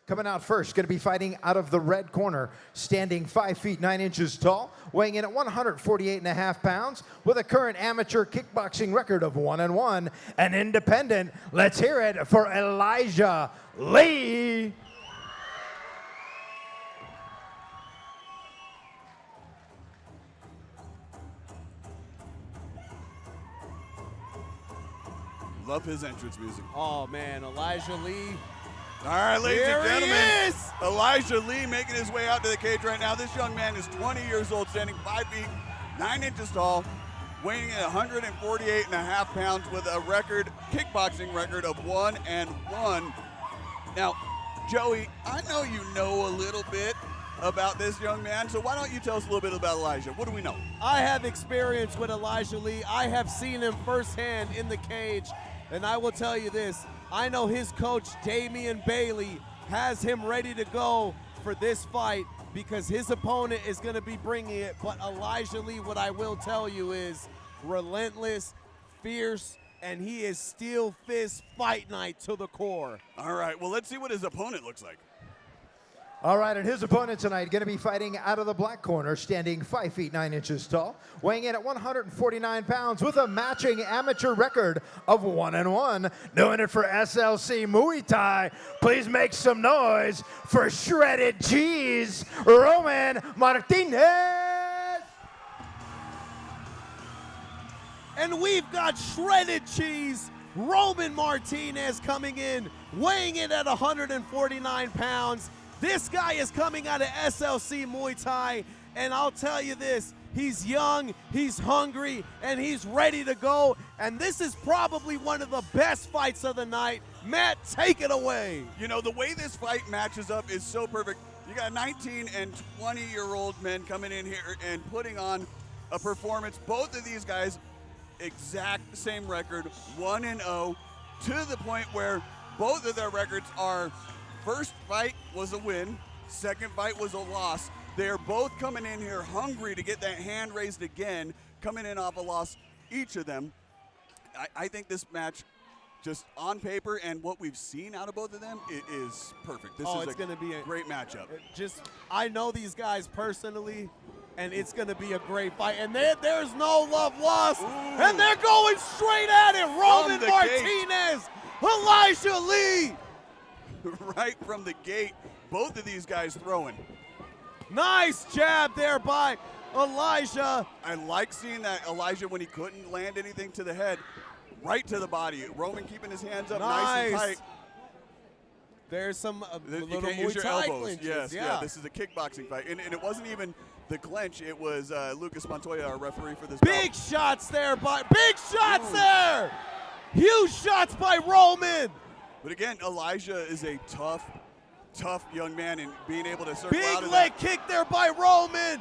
Coming out first, going to be fighting out of the red corner, standing 5 feet 9 inches tall, weighing in at 148.5 pounds, with a current amateur kickboxing record of 1-1, an independent. Let's hear it for Elijah Lee. Love his entrance music. Oh man, Elijah Lee. All right, ladies and gentlemen, he is. Elijah Lee making his way out to the cage right now. This young man is 20 years old, standing 5 feet 9 inches tall, weighing in 148.5 pounds with a kickboxing record of 1-1. Now, Joey, I know you know a little bit about this young man, so why don't you tell us a little bit about Elijah? What do we know? I have experience with Elijah Lee. I have seen him firsthand in the cage, and I will tell you this. I know his coach, Damian Bailey, has him ready to go for this fight because his opponent is going to be bringing it. But Elijah Lee, what I will tell you is relentless, fierce, and he is steel fist fight night to the core. All right, well, let's see what his opponent looks like. All right, and his opponent tonight going to be fighting out of the black corner, standing 5 feet 9 inches tall, weighing in at 149 pounds with a matching amateur record of 1-1. Doing it for SLC Muay Thai. Please make some noise for shredded cheese, Roman Martinez. And we've got shredded cheese, Roman Martinez coming in, weighing in at 149 pounds. This guy is coming out of SLC Muay Thai, and I'll tell you this, he's young, he's hungry, and he's ready to go, and this is probably one of the best fights of the night. Matt, take it away. You know, the way this fight matches up is so perfect. You got 19 and 20-year-old men coming in here and putting on a performance. Both of these guys, exact same record, 1-0, to the point where both of their records are first fight was a win, second fight was a loss. They're both coming in here hungry to get that hand raised again, coming in off a loss, each of them. I think this match, just on paper and what we've seen out of both of them, it is perfect. This is going to be a great matchup. I know these guys personally, and it's going to be a great fight. And there's no love lost, and they're going straight at it. Roman Martinez, Elijah Lee. Right from the gate, both of these guys throwing. Nice jab there by Elijah. I like seeing that Elijah, when he couldn't land anything to the head, right to the body. Roman keeping his hands up nice and tight. There's some little Muay Thai clinches. Yes, yeah, this is a kickboxing fight. And it wasn't even the clinch, it was Lucas Montoya, our referee for this big bout. Shots there there! Huge shots by Roman. But again, Elijah is a tough young man, and being able to circle big out of leg that. kick there by Roman.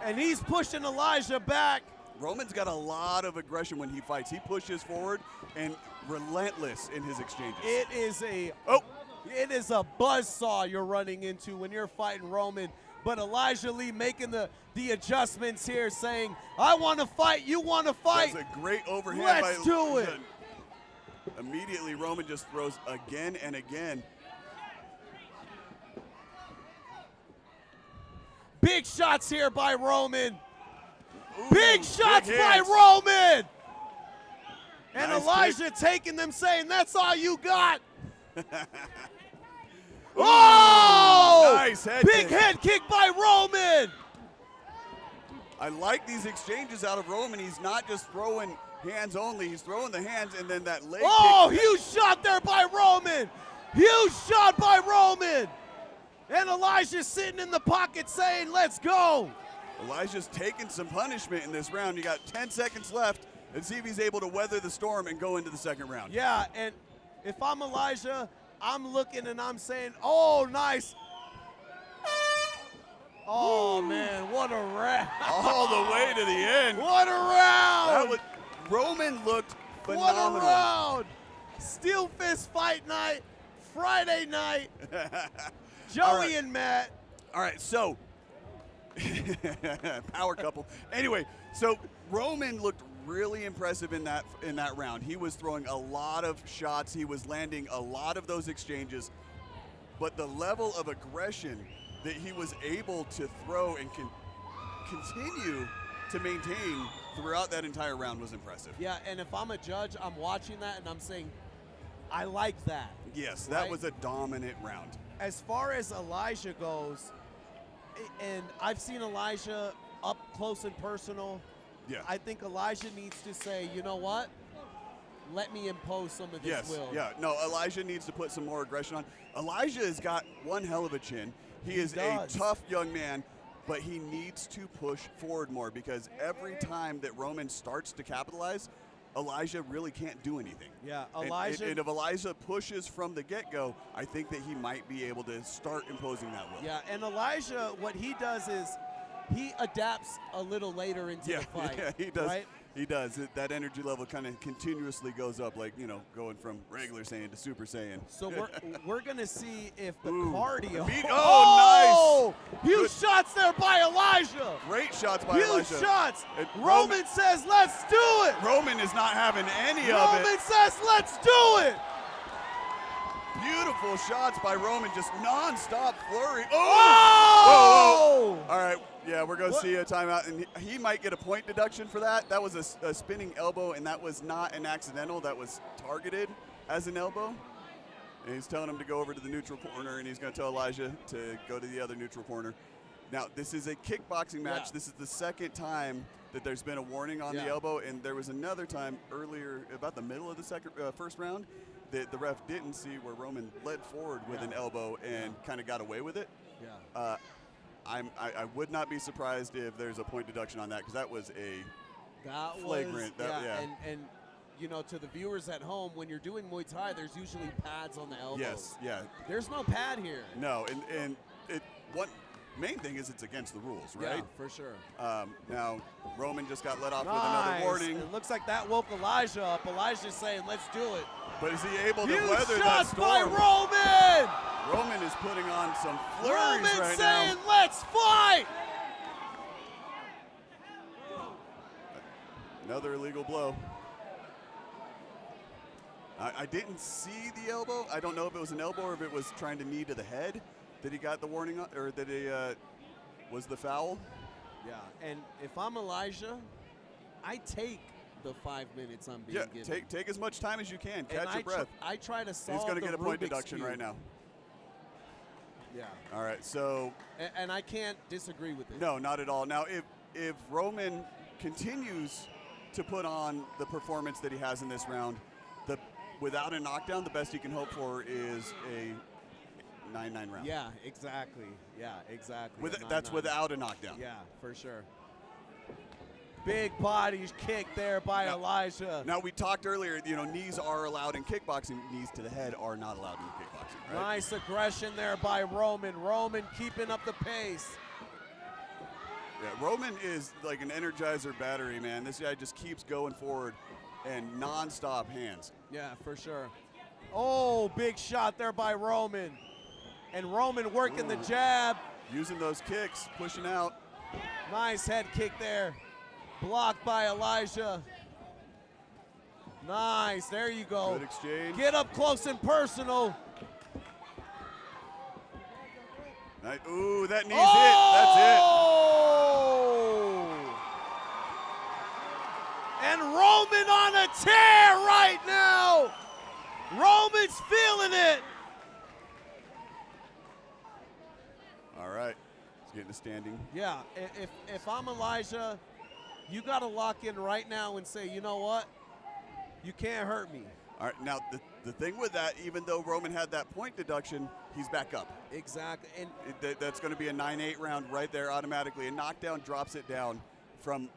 And he's pushing Elijah back. Roman's got a lot of aggression when he fights. He pushes forward and relentless in his exchanges. It is a buzzsaw you're running into when you're fighting Roman. But Elijah Lee making the adjustments here, saying, I want to fight, you want to fight. That's a great overhand. Let's do it. Immediately, Roman just throws again and again. Big shots here by Roman. Ooh, big shots by Roman. And nice Elijah kick. taking them, saying, that's all you got. Oh! Nice head big kick. head kick by Roman. I like these exchanges out of Roman. He's not just throwing hands only, he's throwing the hands and then that leg kick. Huge shot there by Roman. Huge shot by Roman. And Elijah's sitting in the pocket saying, let's go. Elijah's taking some punishment in this round. You got 10 seconds left, and see if he's able to weather the storm and go into the second round. Yeah, and if I'm Elijah, I'm looking and I'm saying, oh, nice. Oh, man, what a round. All the way to the end. What a round. Roman looked phenomenal. What a round. SteelFist fight night, Friday night. Joey and Matt. All right, so power couple. Anyway, so Roman looked really impressive in that round. He was throwing a lot of shots. He was landing a lot of those exchanges. But the level of aggression that he was able to throw and continue to maintain throughout that entire round was impressive. Yeah, and if I'm a judge, I'm watching that and I'm saying, I like that. Yes, that right? was a dominant round. As far as Elijah goes, and I've seen Elijah up close and personal. Yeah. I think Elijah needs to say, you know what? Let me impose some of this will. Yeah, no, Elijah needs to put some more aggression on. Elijah has got one hell of a chin. He is a tough young man, but he needs to push forward more because every time that Roman starts to capitalize, Elijah really can't do anything. Yeah, Elijah. And if Elijah pushes from the get-go, I think that he might be able to start imposing that will. Yeah, and Elijah, what he does is he adapts a little later into the fight. Yeah, he does. Right? He does. That energy level kind of continuously goes up, like, going from regular Saiyan to Super Saiyan. So we're gonna see if the Ooh. cardio. Oh, nice! Huge shots there by Elijah. Great shots by Elijah. Huge shots. And Roman says, "Let's do it." Roman is not having any of it. Roman says, "Let's do it." Beautiful shots by Roman, just non-stop flurry. Oh! Whoa! All right, yeah, we're going to see a timeout, and he might get a point deduction for that. That was a spinning elbow, and that was not an accidental. That was targeted as an elbow. And he's telling him to go over to the neutral corner, and he's going to tell Elijah to go to the other neutral corner. Now, this is a kickboxing match. Yeah. This is the second time that there's been a warning on the elbow, and there was another time earlier, about the middle of the first round, that the ref didn't see where Roman led forward with an elbow and kind of got away with it. Yeah. I would not be surprised if there's a point deduction on that because that was flagrant. And to the viewers at home, when you're doing Muay Thai, there's usually pads on the elbows. Yes, yeah. There's no pad here. No, and what main thing is it's against the rules, right? Yeah, for sure. Now, Roman just got let off with another warning. It looks like that woke Elijah up. Elijah's saying, "Let's do it." But is he able to Huge weather that shots storm? by Roman! Roman is putting on some flurries Roman right saying, now. "Let's fight!" Another illegal blow. I didn't see the elbow. I don't know if it was an elbow or if it was trying to knee to the head that he got the warning on, or that he was the foul. Yeah, and if I'm Elijah, I take the 5 minutes I'm being given. Take as much time as you can. Catch your breath. I try to solve He's going to get a point Rubik's deduction Cube. right now. Yeah. All right, so. And I can't disagree with it. No, not at all. Now, if Roman continues to put on the performance that he has in this round, without a knockdown, the best he can hope for is a 9-9 round. Yeah, exactly. Yeah, exactly. That's without a knockdown. Yeah, for sure. Big body kick there by Elijah. Now, we talked earlier, knees are allowed in kickboxing. Knees to the head are not allowed in kickboxing, right? Nice aggression there by Roman. Roman keeping up the pace. Yeah, Roman is like an Energizer battery, man. This guy just keeps going forward and non-stop hands. Yeah, for sure. Oh, big shot there by Roman. And Roman working the jab. Using those kicks, pushing out. Nice head kick there. Blocked by Elijah. Nice, there you go. Good exchange. Get up close and personal. Nice. Ooh, that knee's hit. That's it. And Roman on a tear right now. Roman's feeling it. All right, he's getting a standing. Yeah, if I'm Elijah, you got to lock in right now and say, you know what? You can't hurt me. All right, now the thing with that, even though Roman had that point deduction, he's back up. Exactly. And that's going to be a 9-8 round right there automatically. A knockdown drops it down from,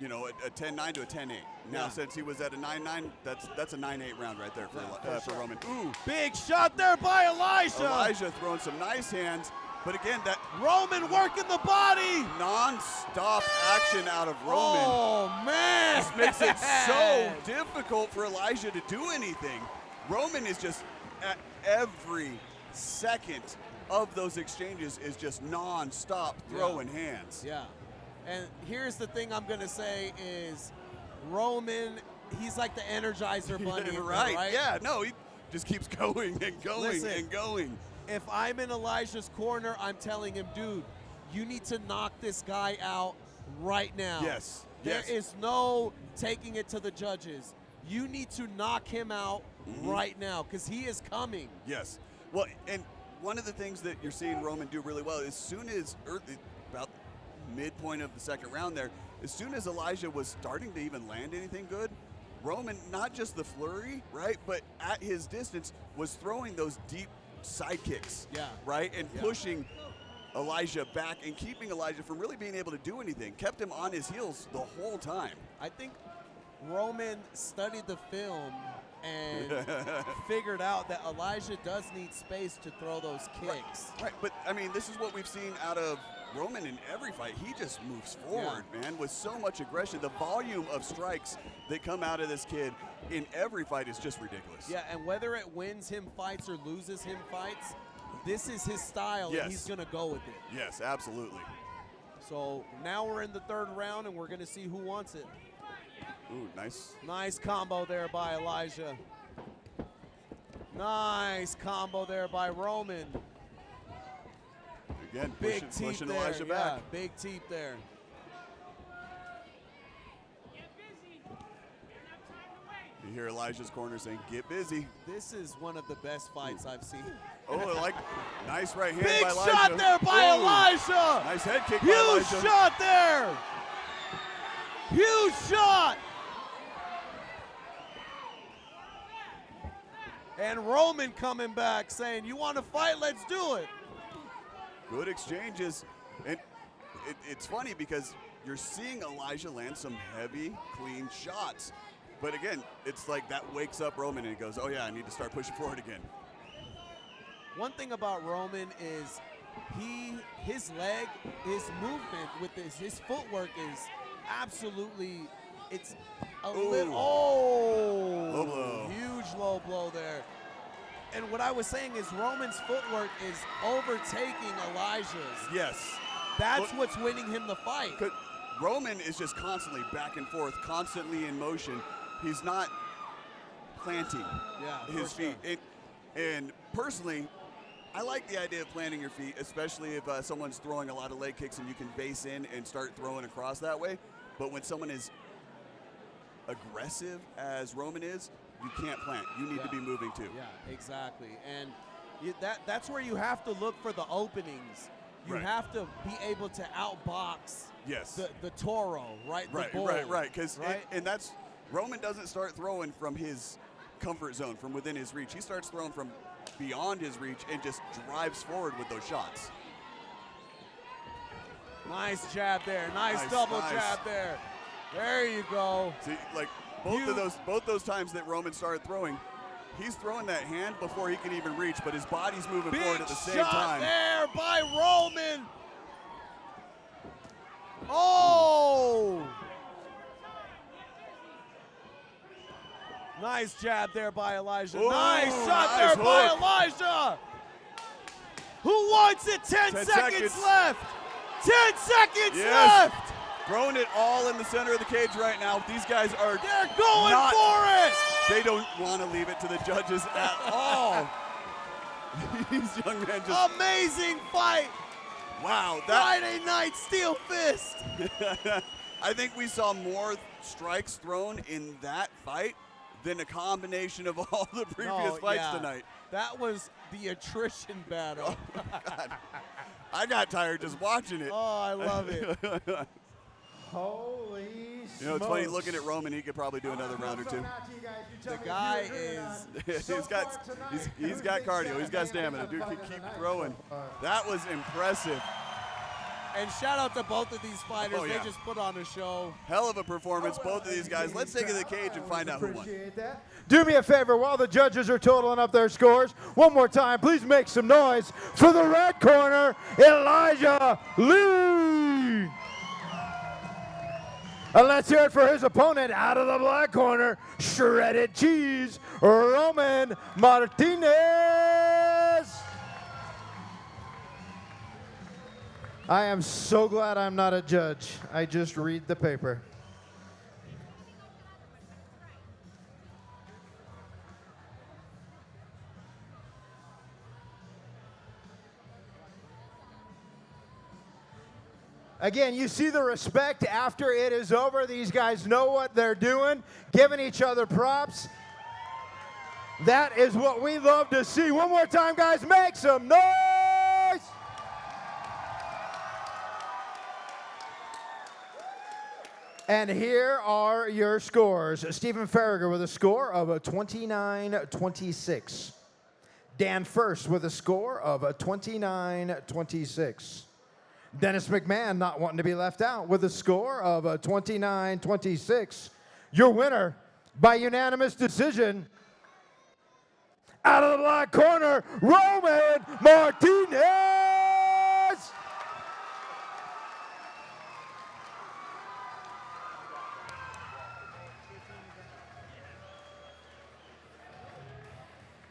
a 10-9 to a 10-8. Now, since he was at a 9-9, that's a 9-8 round right there for Roman. Ooh, big shot there by Elijah. Elijah throwing some nice hands. But again, that Roman working the body. Non-stop action out of Roman. Oh, man. This makes it so difficult for Elijah to do anything. Roman is just, at every second of those exchanges, is just non-stop throwing hands. Yeah. And here's the thing I'm going to say is Roman, he's like the Energizer Bunny. in there, right. right? Yeah. No, he just keeps going and going Listen, and going. If I'm in Elijah's corner, I'm telling him, dude, you need to knock this guy out right now. Yes. There Yes. is no taking it to the judges. You need to knock him out right now because he is coming. Yes. Well, and one of the things that you're seeing Roman do really well, as soon as about midpoint of the second round there, as soon as Elijah was starting to even land anything good, Roman, not just the flurry, right, but at his distance was throwing those deep side kicks, Yeah. right, and pushing Elijah back and keeping Elijah from really being able to do anything, kept him on his heels the whole time. I think Roman studied the film and figured out that Elijah does need space to throw those kicks. Right, but I mean, this is what we've seen out of Roman in every fight. He just moves forward, man, with so much aggression. The volume of strikes that come out of this kid in every fight is just ridiculous. Yeah, and whether it wins him fights or loses him fights, this is his style, Yes. and he's going to go with it. Yes, absolutely. So now we're in the third round, and we're going to see who wants it. Ooh, nice. Nice combo there by Elijah. Nice combo there by Roman. Again, Big pushing teeth there. Elijah back. Yeah, big teeth there. You hear Elijah's corner saying, "Get busy." This is one of the best fights I've seen. Oh, like nice right hand Big by Elijah. shot there by Ooh, Elijah. Nice head kick by Huge Elijah. shot there. Huge shot. And Roman coming back saying, you want to fight? Let's do it. Good exchanges. And it's funny because you're seeing Elijah land some heavy, clean shots. But again, it's like that wakes up Roman and he goes, oh yeah, I need to start pushing forward again. One thing about Roman is his leg, his movement with his footwork is absolutely, it's a little, Low blow. huge low blow there. And what I was saying is Roman's footwork is overtaking Elijah's. Yes. That's what's winning him the fight. 'Cause Roman is just constantly back and forth, constantly in motion. He's not planting his for sure. feet. And personally, I like the idea of planting your feet, especially if someone's throwing a lot of leg kicks and you can base in and start throwing across that way. But when someone is aggressive as Roman is, you can't plant. You need to be moving too. Yeah, exactly. And that's where you have to look for the openings. You Right. have to be able to outbox Yes. the Toro, right? Right, the bull, right. Because right? and that's Roman doesn't start throwing from his comfort zone, from within his reach. He starts throwing from beyond his reach and just drives forward with those shots. Nice jab there. Nice Nice, double nice. jab there. There you go. See, like both those times that Roman started throwing, he's throwing that hand before he can even reach, but his body's moving forward at the same shot time. there by Roman. Oh! Nice jab there by Elijah. Ooh, nice shot nice there by hook. Elijah. Who wants it? 10 10 seconds seconds. left. 10 seconds Yes. left. Throwing it all in the center of the cage right now. These guys are They're going not, for it. They don't want to leave it to the judges at all. These young men just, Amazing fight. wow. That, Friday night steel fist. I think we saw more strikes thrown in that fight than a combination of all the previous fights yeah. tonight. That was the attrition battle. God. I got tired just watching it. Oh, I love it. Holy You know, it's funny looking at Roman. He could probably do another round or two. The guy is he's got cardio. He's got stamina. Dude can keep throwing. That was impressive. And shout out to both of these fighters. Oh, yeah. They just put on a show. Hell of a performance, both of these guys. Let's take it to the cage and find out who won. Appreciate that. Do me a favor while the judges are totaling up their scores. One more time, please make some noise for the red corner, Elijah Lee. And let's hear it for his opponent out of the black corner, shredded cheese, Roman Martinez. I am so glad I'm not a judge. I just read the paper. Again, you see the respect after it is over. These guys know what they're doing, giving each other props. That is what we love to see. One more time, guys, make some noise! And here are your scores. Stephen Farragher with a score of 29-26. Dan First with a score of 29-26. Dennis McMahon, not wanting to be left out, with a score of 29-26. Your winner by unanimous decision, out of the black corner, Roman Martinez!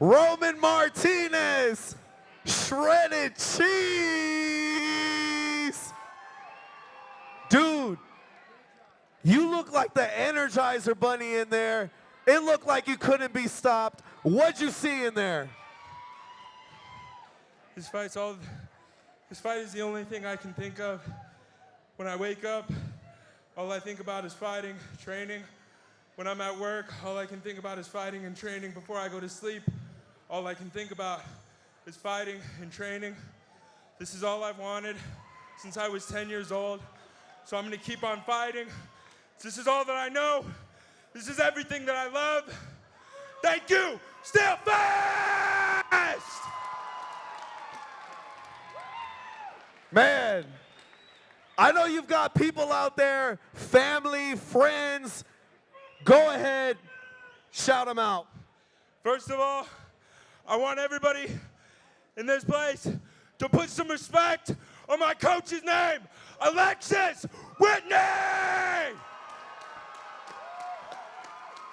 Roman Martinez, shredded cheese. Dude, you look like the Energizer Bunny in there. It looked like you couldn't be stopped. What'd you see in there? This fight is the only thing I can think of. When I wake up, all I think about is fighting, training. When I'm at work, all I can think about is fighting and training. Before I go to sleep, all I can think about is fighting and training. This is all I've wanted since I was 10 years old. So I'm gonna keep on fighting. This is all that I know. This is everything that I love. Thank you, SteelFist! Man, I know you've got people out there, family, friends. Go ahead, shout them out. First of all, I want everybody in this place to put some respect on my coach's name, Alexis Whitney!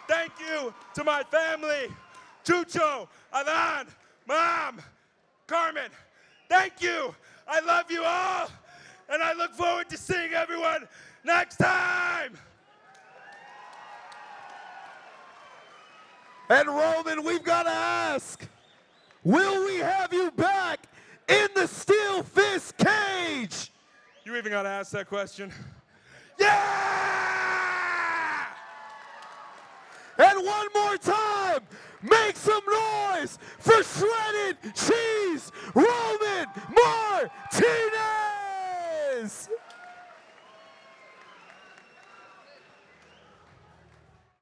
Thank you to my family, Chucho, Alan, Mom, Carmen. Thank you. I love you all, and I look forward to seeing everyone next time. And Roman, we've got to ask, will we have you back in the SteelFist cage? You even got to ask that question. Yeah! And one more time, make some noise for shredded cheese, Roman Martinez!